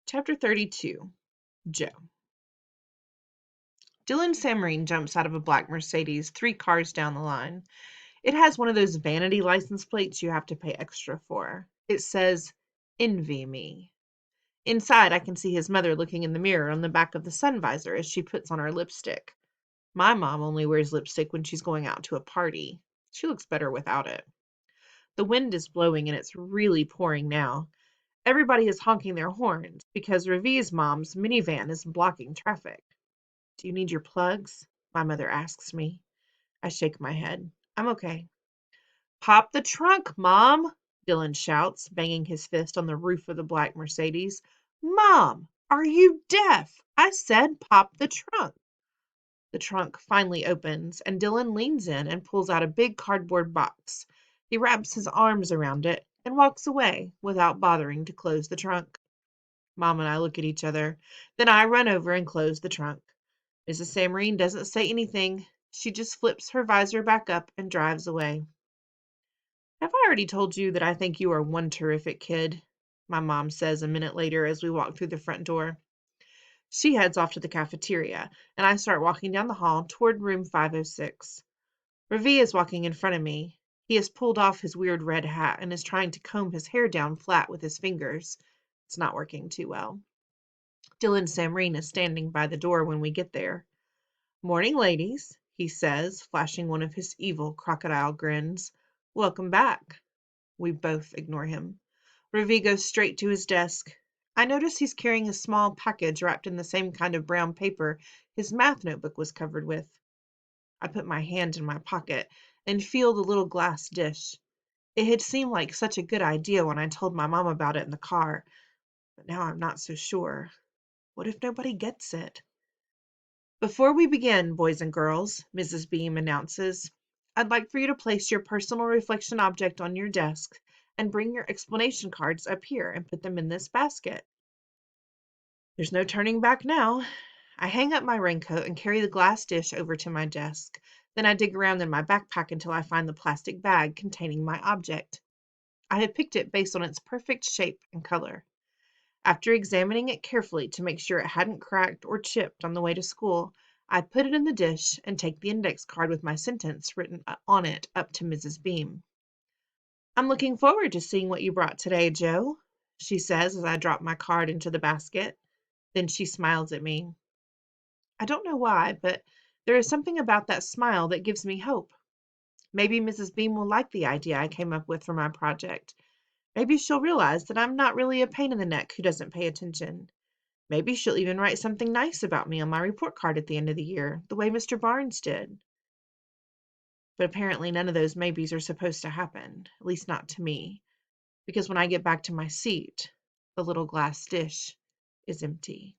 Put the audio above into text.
Chapter 32. Joe. Dylan Samarine jumps out of a black Mercedes 3 cars down the line. It has one of those vanity license plates you have to pay extra for. It says, "Envy me." Inside, I can see his mother looking in the mirror on the back of the sun visor as she puts on her lipstick. My mom only wears lipstick when she's going out to a party. She looks better without it. The wind is blowing and it's really pouring now. Everybody is honking their horns because Ravi's mom's minivan is blocking traffic. "Do you need your plugs?" my mother asks me. I shake my head. I'm okay. "Pop the trunk, Mom!" Dylan shouts, banging his fist on the roof of the black Mercedes. "Mom, are you deaf? I said pop the trunk." The trunk finally opens, and Dylan leans in and pulls out a big cardboard box. He wraps his arms around it and walks away without bothering to close the trunk. Mom and I look at each other. Then I run over and close the trunk. Mrs. Samarine doesn't say anything. She just flips her visor back up and drives away. "Have I already told you that I think you are one terrific kid?" my mom says a minute later as we walk through the front door. She heads off to the cafeteria, and I start walking down the hall toward room 506. Ravi is walking in front of me. He has pulled off his weird red hat and is trying to comb his hair down flat with his fingers. It's not working too well. Dylan Samarine is standing by the door when we get there. "Morning, ladies," he says, flashing one of his evil crocodile grins. "Welcome back." We both ignore him. Ravi goes straight to his desk. I notice he's carrying a small package wrapped in the same kind of brown paper his math notebook was covered with. I put my hand in my pocket and feel the little glass dish. It had seemed like such a good idea when I told my mom about it in the car, but now I'm not so sure. What if nobody gets it? "Before we begin, boys and girls," Mrs. Beam announces, "I'd like for you to place your personal reflection object on your desk and bring your explanation cards up here and put them in this basket." There's no turning back now. I hang up my raincoat and carry the glass dish over to my desk. Then I dig around in my backpack until I find the plastic bag containing my object. I had picked it based on its perfect shape and color. After examining it carefully to make sure it hadn't cracked or chipped on the way to school, I put it in the dish and take the index card with my sentence written on it up to Mrs. Beam. "I'm looking forward to seeing what you brought today, Joe," she says as I drop my card into the basket. Then she smiles at me. I don't know why, but there is something about that smile that gives me hope. Maybe Mrs. Beam will like the idea I came up with for my project. Maybe she'll realize that I'm not really a pain in the neck who doesn't pay attention. Maybe she'll even write something nice about me on my report card at the end of the year, the way Mr. Barnes did. But apparently none of those maybes are supposed to happen, at least not to me, because when I get back to my seat, the little glass dish is empty.